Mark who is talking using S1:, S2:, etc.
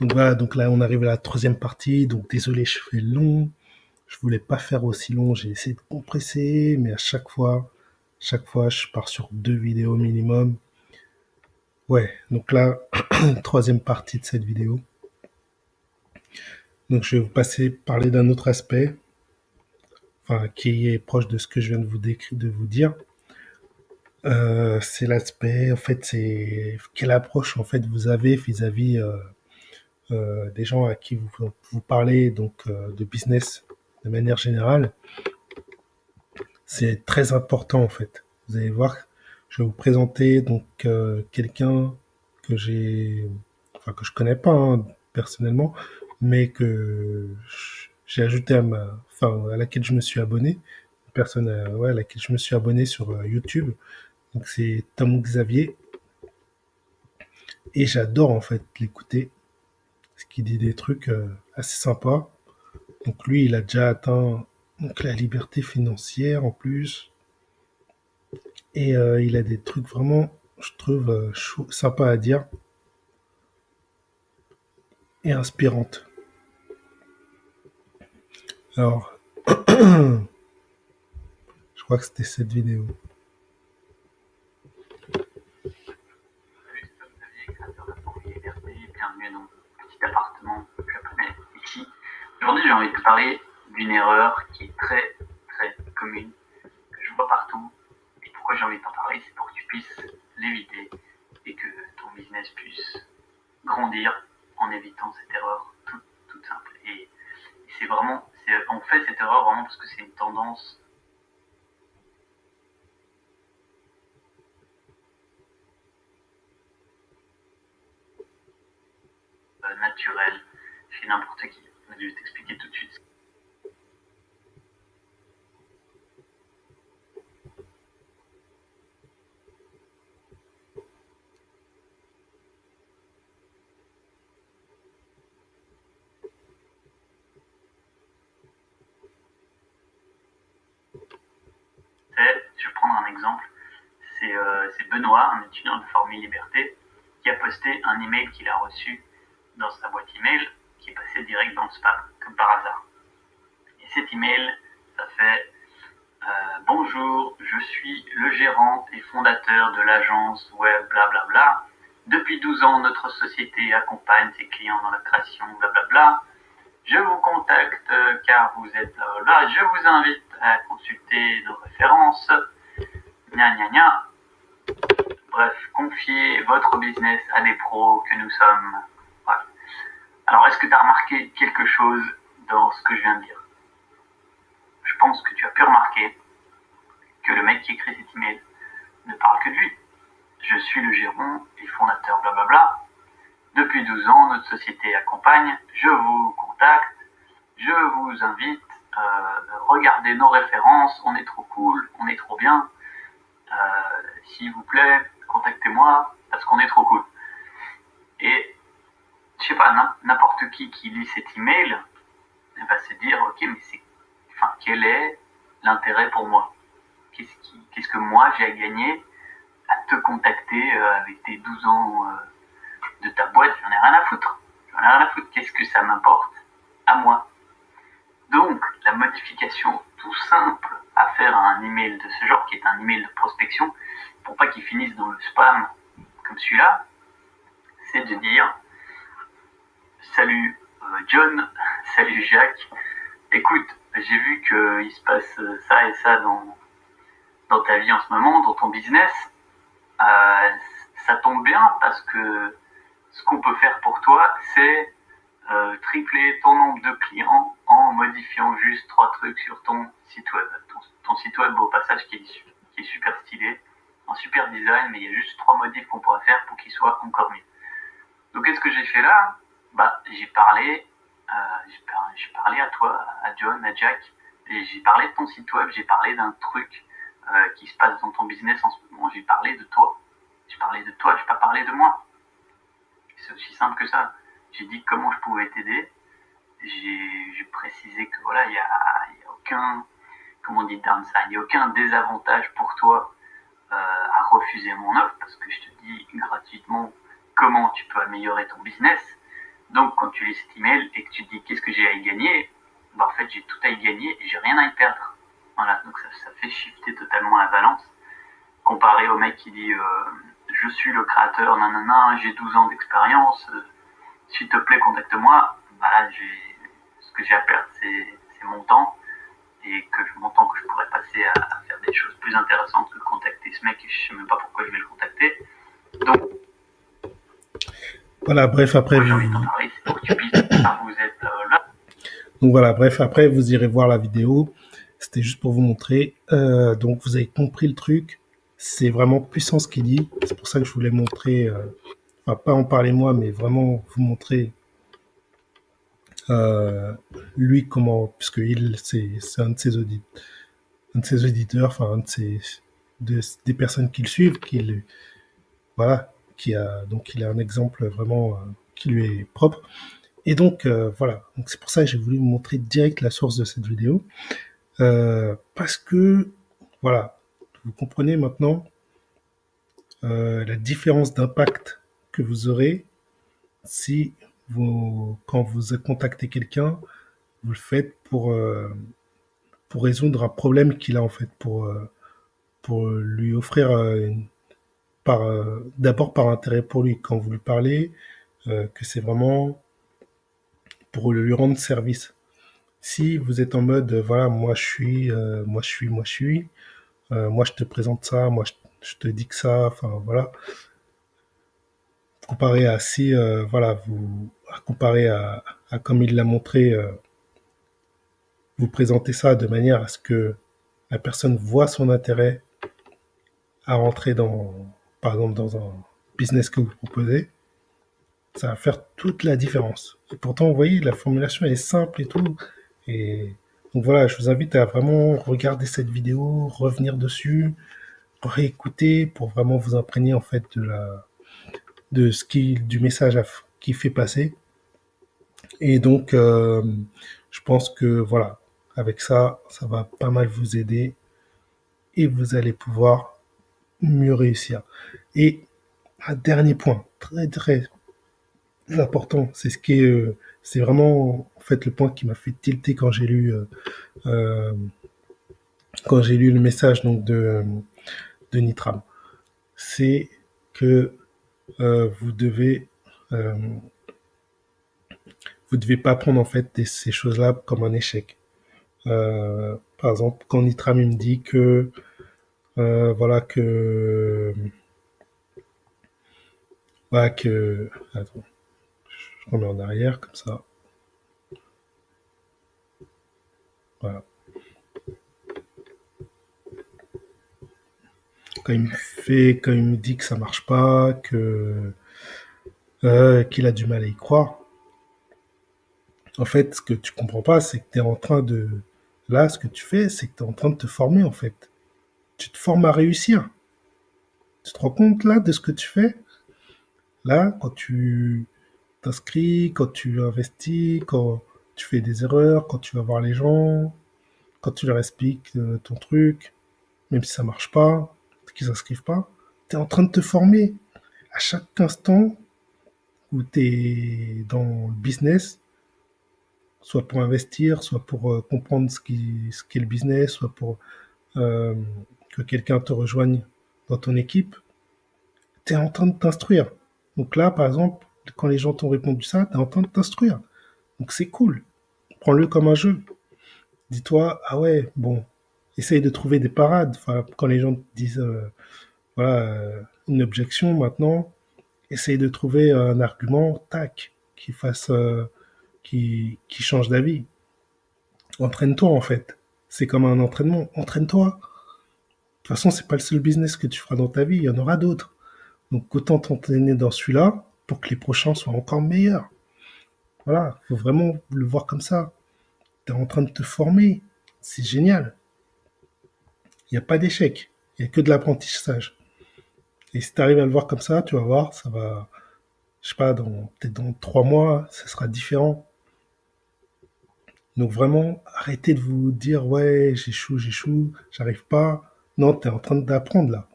S1: Donc voilà, donc là on arrive à la troisième partie. Donc désolé, je fais long. Je voulais pas faire aussi long. J'ai essayé de compresser, mais à chaque fois, je pars sur 2 vidéos minimum. Ouais, donc là, troisième partie de cette vidéo. Donc je vais vous parler d'un autre aspect, enfin qui est proche de ce que je viens de vous dire. C'est l'aspect, en fait, c'est quelle approche en fait vous avez vis-à-vis des gens à qui vous parlez donc de business de manière générale. C'est très important en fait. Vous allez voir, je vais vous présenter donc quelqu'un que enfin que je connais pas hein, personnellement, mais que j'ai ajouté enfin à laquelle je me suis abonné, une personne ouais, à laquelle je me suis abonné sur YouTube. Donc c'est Tom Xavier et j'adore en fait l'écouter parce qu'il dit des trucs assez sympas. Donc lui, il a déjà atteint donc la liberté financière en plus. Et il a des trucs vraiment, je trouve, sympas à dire et inspirantes. Alors, je crois que c'était cette vidéo.
S2: Bienvenue dans mon petit appartement japonais ici. Aujourd'hui, j'ai envie de te parler d'une erreur qui est très très commune, que je vois partout. Et pourquoi j'ai envie de t'en parler, c'est pour que tu puisses l'éviter et que ton business puisse grandir en évitant cette erreur toute simple. Et c'est vraiment, on fait cette erreur vraiment parce que c'est une tendance naturelle chez n'importe qui. Je vais t'expliquer tout de suite. Je vais prendre un exemple. C'est Benoît, un étudiant de Formule Liberté, qui a posté un email qu'il a reçu dans sa boîte email, qui est passé direct dans le spam, comme par hasard. Et cet email, ça fait bonjour, je suis le gérant et fondateur de l'agence web blablabla. Depuis 12 ans, notre société accompagne ses clients dans la création blablabla. Je vous contacte car vous êtes blablabla. Je vous invite à consulter nos références. Gna gna gna. Bref, confiez votre business à des pros que nous sommes. Voilà. Alors, est-ce que tu as remarqué quelque chose dans ce que je viens de dire? Je pense que tu as pu remarquer que le mec qui écrit cet email ne parle que de lui. Je suis le gérant et fondateur blablabla. Depuis 12 ans, notre société accompagne. Je vous contacte. Je vous invite à regarder nos références. On est trop cool, on est trop bien. S'il vous plaît, contactez-moi parce qu'on est trop cool. Et je sais pas, n'importe qui lit cet email va se dire ok, mais quel est l'intérêt pour moi? Qu'est-ce que moi j'ai à gagner à te contacter avec tes 12 ans de ta boîte? J'en ai rien à foutre. Qu'est-ce que ça m'importe à moi? Donc, la modification tout simple à faire à un email de ce genre, qui est un email de prospection, pour pas qu'il finisse dans le spam comme celui-là, c'est de dire salut John, salut Jacques, écoute, j'ai vu qu'il se passe ça et ça dans ta vie en ce moment, dans ton business. Ça tombe bien parce que ce qu'on peut faire pour toi, c'est tripler ton nombre de clients en modifiant juste 3 trucs sur ton site web. Ton site web, au passage, qui est super stylé, un super design, mais il y a juste 3 modifs qu'on pourrait faire pour qu'il soit encore mieux. Donc, qu'est-ce que j'ai fait là? J'ai parlé à toi, à John, à Jack, et j'ai parlé de ton site web, j'ai parlé d'un truc qui se passe dans ton business en ce moment, j'ai parlé de toi. J'ai pas parlé de moi. C'est aussi simple que ça. J'ai dit comment je pouvais t'aider. J'ai précisé que voilà, il y a aucun, comment on dit, downside, il y a aucun désavantage pour toi à refuser mon offre parce que je te dis gratuitement comment tu peux améliorer ton business. Donc, quand tu lis cet email et que tu te dis qu'est-ce que j'ai à y gagner, bah, en fait, j'ai tout à y gagner et j'ai rien à y perdre. Voilà, donc ça fait shifter totalement la balance. Comparé au mec qui dit je suis le créateur, nanana, j'ai 12 ans d'expérience, s'il te plaît, contacte-moi. Bah là, ce que j'ai à perdre, c'est mon temps et mon temps que je pourrais passer à faire des choses plus intéressantes que de contacter ce mec et je sais même pas pourquoi je vais le contacter. Donc,
S1: Voilà, bref, après
S2: moi j'ai
S1: vous...
S2: envie de t'en parler, c'est pour que tu puisses, vous êtes là.
S1: Donc voilà, bref, après vous irez voir la vidéo. C'était juste pour vous montrer. Donc vous avez compris le truc. C'est vraiment puissant ce qu'il dit. C'est pour ça que je voulais montrer, enfin pas en parler moi, mais vraiment vous montrer lui comment, puisque c'est un de ses auditeurs, enfin des personnes qui le suivent, voilà, donc il a un exemple vraiment qui lui est propre. Et donc voilà, donc c'est pour ça que j'ai voulu vous montrer direct la source de cette vidéo, parce que voilà, vous comprenez maintenant la différence d'impact que vous aurez si quand vous contactez quelqu'un, vous le faites pour résoudre un problème qu'il a en fait, pour lui offrir d'abord par intérêt pour lui quand vous lui parlez, que c'est vraiment pour lui rendre service. Si vous êtes en mode voilà, moi je te présente ça, je te dis que ça, enfin voilà, comparé à si voilà, comparé à comme il l'a montré, vous présentez ça de manière à ce que la personne voit son intérêt à rentrer par exemple, dans un business que vous proposez, ça va faire toute la différence. Et pourtant, vous voyez, la formulation elle est simple et tout. Et donc voilà, je vous invite à vraiment regarder cette vidéo, revenir dessus, réécouter pour vraiment vous imprégner en fait du message qu'il fait passer. Et donc, je pense que voilà, avec ça, ça va pas mal vous aider et vous allez pouvoir mieux réussir. Et un dernier point, très très important, c'est vraiment en fait le point qui m'a fait tilter euh, quand j'ai lu le message donc de Nitram. C'est que euh, vous devez pas prendre en fait ces choses-là comme un échec. Par exemple, quand Nitram il me dit que voilà que attends, je remets en arrière comme ça. Voilà. Quand il me dit que ça marche pas, qu'il a du mal à y croire. En fait, ce que tu comprends pas, c'est que tu es en train de là, ce que tu fais, c'est que tu es en train de te former en fait. Tu te formes à réussir. Tu te rends compte là de ce que tu fais? Là, quand tu t'inscris, quand tu investis, quand tu fais des erreurs, quand tu vas voir les gens, quand tu leur expliques ton truc, même si ça marche pas, qu'ils s'inscrivent pas, tu es en train de te former. À chaque instant où tu es dans le business, soit pour investir, soit pour comprendre ce qu'est le business, soit pour euh, que quelqu'un te rejoigne dans ton équipe, tu es en train de t'instruire. Donc là, par exemple, quand les gens t'ont répondu ça, tu es en train de t'instruire. Donc c'est cool. Prends-le comme un jeu. Dis-toi, ah ouais, bon, essaye de trouver des parades. Enfin, quand les gens te disent, voilà, une objection maintenant, essaye de trouver un argument, tac, qui change d'avis. Entraîne-toi en fait. C'est comme un entraînement. Entraîne-toi. De toute façon, c'est pas le seul business que tu feras dans ta vie. Il y en aura d'autres. Donc autant t'entraîner dans celui-là pour que les prochains soient encore meilleurs. Voilà, faut vraiment le voir comme ça. Tu es en train de te former. C'est génial. Il n'y a pas d'échec. Il n'y a que de l'apprentissage. Et si tu arrives à le voir comme ça, tu vas voir, ça va, je sais pas, peut-être dans 3 mois, ça sera différent. Donc vraiment, arrêtez de vous dire, ouais, j'échoue, j'arrive pas. Non, tu es en train d'apprendre là.